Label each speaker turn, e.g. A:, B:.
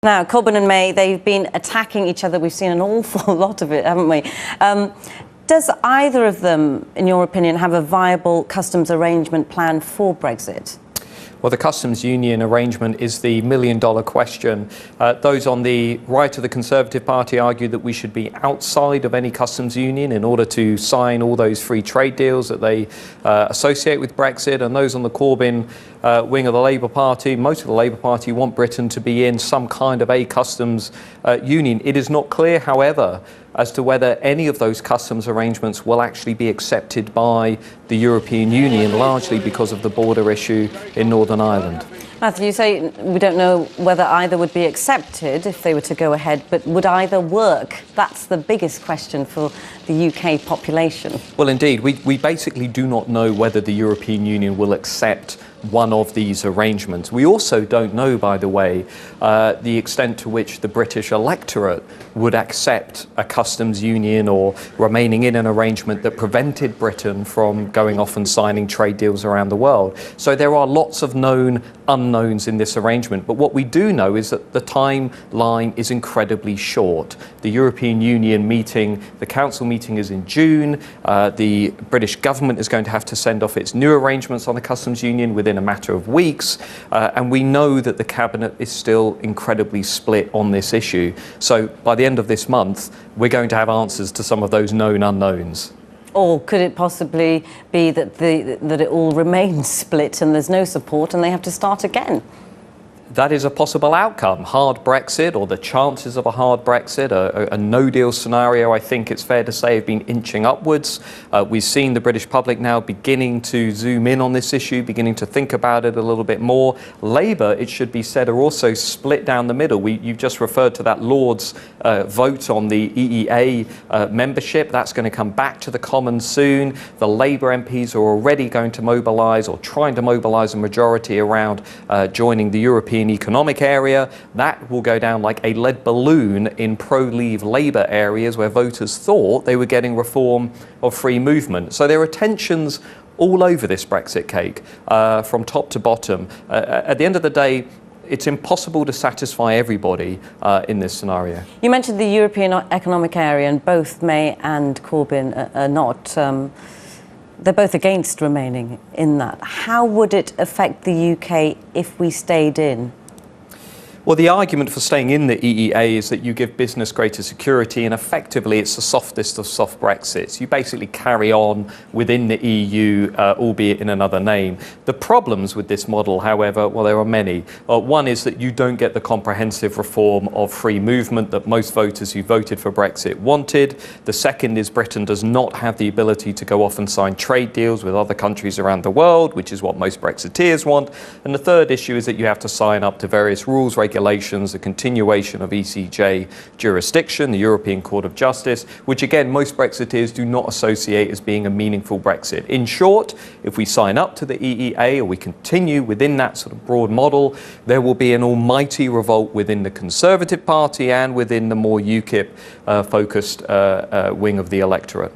A: Now, Corbyn and May, they've been attacking each other. We've seen an awful lot of it, haven't we? Does either of them, in your opinion, have a viable customs arrangement plan for Brexit?
B: Well, the customs union arrangement is the million-dollar question. Those on the right of the Conservative Party argue that we should be outside of any customs union in order to sign all those free trade deals that they associate with Brexit. And those on the Corbyn wing of the Labour Party, most of the Labour Party, want Britain to be in some kind of a customs union. It is not clear, however, as to whether any of those customs arrangements will actually be accepted by the European Union, largely because of the border issue in Northern Ireland.
A: Matthew, you say we don't know whether either would be accepted if they were to go ahead, but would either work? That's the biggest question for the UK population.
B: Well, indeed, we basically do not know whether the European Union will accept one of these arrangements. We also don't know, by the way, the extent to which the British electorate would accept a customs union or remaining in an arrangement that prevented Britain from going off and signing trade deals around the world. So there are lots of known unknowns in this arrangement. But what we do know is that the timeline is incredibly short. The European Union meeting, the Council meeting is in June. The British government is going to have to send off its new arrangements on the customs union within a matter of weeks, and we know that the cabinet is still incredibly split on this issue. So by the end of this month, we're going to have answers to some of those known unknowns.
A: Or could it possibly be that it all remains split and there's no support and they have to start again?
B: That is a possible outcome. Hard Brexit, or the chances of a hard Brexit, a no-deal scenario, I think it's fair to say, have been inching upwards. We've seen the British public now beginning to zoom in on this issue, beginning to think about it a little bit more. Labour, it should be said, are also split down the middle. You've just referred to that Lord's vote on the EEA membership. That's going to come back to the Commons soon. The Labour MPs are already going to mobilise, or trying to mobilise, a majority around joining the European Economic Area. That will go down like a lead balloon in pro-Leave Labour areas where voters thought they were getting reform of free movement. So there are tensions all over this Brexit cake, from top to bottom. At the end of the day, it's impossible to satisfy everybody in this scenario.
A: You mentioned the European Economic Area, and both May and Corbyn are not. They're both against remaining in that. How would it affect the UK if we stayed in?
B: Well, the argument for staying in the EEA is that you give business greater security, and effectively it's the softest of soft Brexits. You basically carry on within the EU, albeit in another name. The problems with this model, however, well, there are many. One is that you don't get the comprehensive reform of free movement that most voters who voted for Brexit wanted. The second is Britain does not have the ability to go off and sign trade deals with other countries around the world, which is what most Brexiteers want. And the third issue is that you have to sign up to various rules, regulations, the continuation of ECJ jurisdiction, the European Court of Justice, which again most Brexiteers do not associate as being a meaningful Brexit. In short, if we sign up to the EEA, or we continue within that sort of broad model, there will be an almighty revolt within the Conservative Party and within the more UKIP focused wing of the electorate.